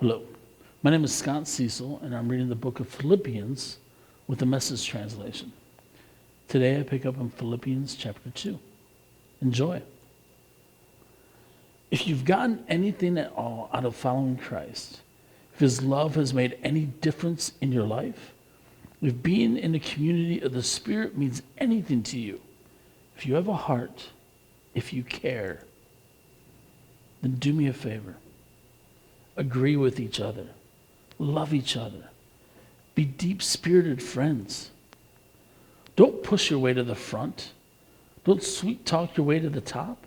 Hello, my name is Cecil, and I'm reading the book of Philippians with the Message translation. Today I pick up in Philippians chapter 2. Enjoy. If you've gotten anything at all out of following Christ, if his love has made any difference in your life, if being in the community of the Spirit means anything to you, if you have a heart, if you care, then do me a favor. Agree with each other. Love each other. Be deep-spirited friends. Don't push your way to the front. Don't sweet-talk your way to the top.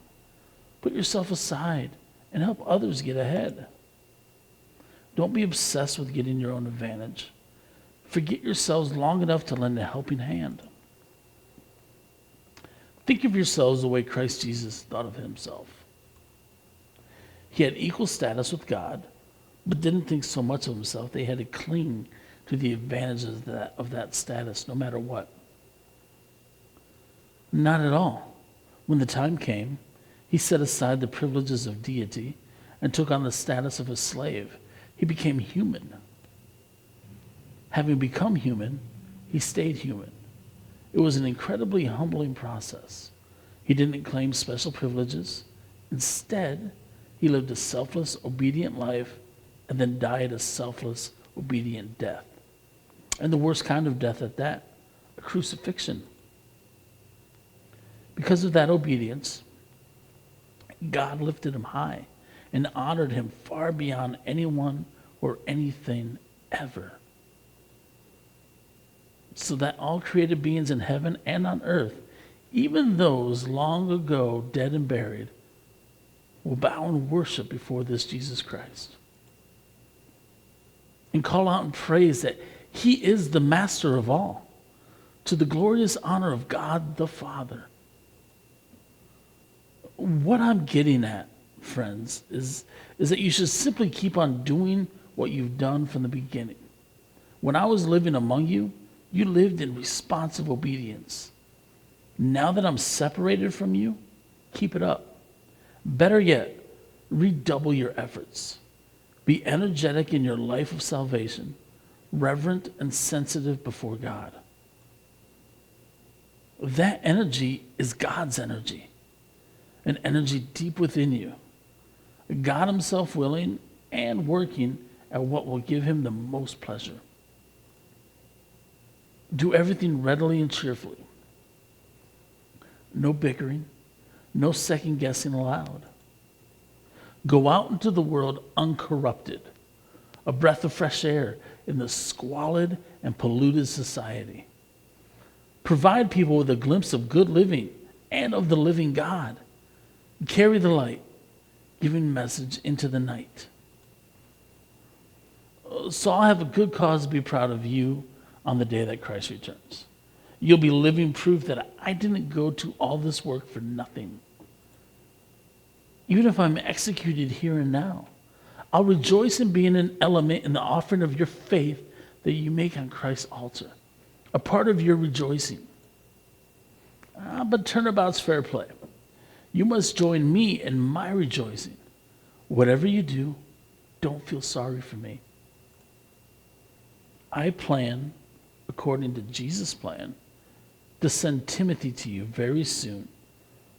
Put yourself aside and help others get ahead. Don't be obsessed with getting your own advantage. Forget yourselves long enough to lend a helping hand. Think of yourselves the way Christ Jesus thought of himself. He had equal status with God, but didn't think so much of himself that he had to cling to the advantages of that status no matter what. Not at all. When the time came, he set aside the privileges of deity and took on the status of a slave. He became human. Having become human, he stayed human. It was an incredibly humbling process. He didn't claim special privileges. Instead, he lived a selfless, obedient life and then died a selfless, obedient death. And the worst kind of death at that, a crucifixion. Because of that obedience, God lifted him high and honored him far beyond anyone or anything ever. So that all created beings in heaven and on earth, even those long ago dead and buried, will bow and worship before this Jesus Christ and call out in praise that he is the master of all, to the glorious honor of God the Father. What I'm getting at, friends, is that you should simply keep on doing what you've done from the beginning. When I was living among you, you lived in responsive obedience. Now that I'm separated from you, keep it up. Better yet, redouble your efforts. Be energetic in your life of salvation, reverent and sensitive before God. That energy is God's energy, an energy deep within you. God himself willing and working at what will give him the most pleasure. Do everything readily and cheerfully. No bickering, no second guessing allowed. Go out into the world uncorrupted, a breath of fresh air in the squalid and polluted society. Provide people with a glimpse of good living and of the living God. Carry the light, giving message into the night. So I'll have a good cause to be proud of you on the day that Christ returns. You'll be living proof that I didn't go to all this work for nothing. Even if I'm executed here and now, I'll rejoice in being an element in the offering of your faith that you make on Christ's altar, a part of your rejoicing. But turnabout's fair play. You must join me in my rejoicing. Whatever you do, don't feel sorry for me. I plan, according to Jesus' plan, to send Timothy to you very soon,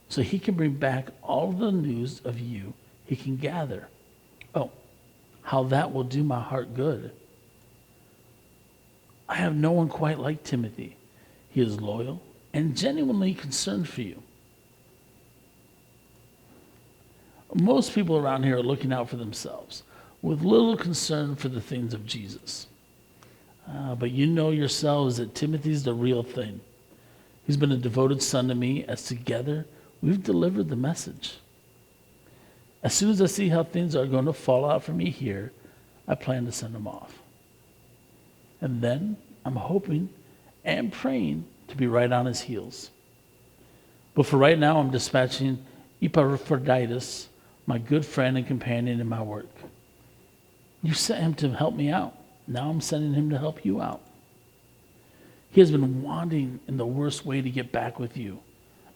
so he can bring back all the news of you he can gather. Oh, how that will do my heart good. I have no one quite like Timothy. He is loyal and genuinely concerned for you. Most people around here are looking out for themselves, with little concern for the things of Jesus. But you know yourselves that Timothy's the real thing. He's been a devoted son to me, as together we've delivered the message. As soon as I see how things are going to fall out for me here, I plan to send him off. And then I'm hoping and praying to be right on his heels. But for right now, I'm dispatching Epaphroditus, my good friend and companion in my work. You sent him to help me out. Now I'm sending him to help you out. He has been wanting in the worst way to get back with you,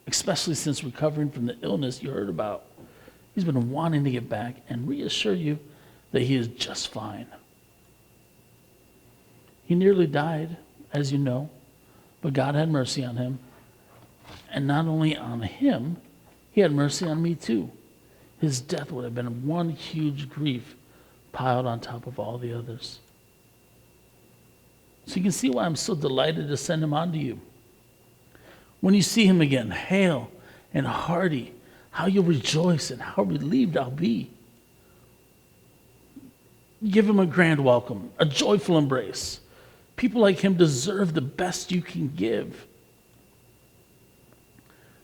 especially since recovering from the illness you heard about. He's been wanting to get back and reassure you that he is just fine. He nearly died, as you know, but God had mercy on him. And not only on him, he had mercy on me too. His death would have been one huge grief piled on top of all the others. So you can see why I'm so delighted to send him on to you. When you see him again, hale and hearty, how you'll rejoice and how relieved I'll be. Give him a grand welcome, a joyful embrace. People like him deserve the best you can give.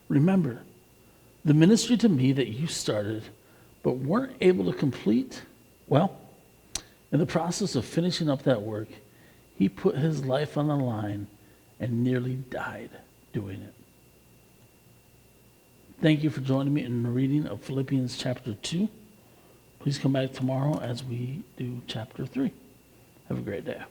Remember, the ministry to me that you started but weren't able to complete, well, in the process of finishing up that work, he put his life on the line and nearly died doing it. Thank you for joining me in the reading of Philippians chapter 2. Please come back tomorrow as we do chapter 3. Have a great day.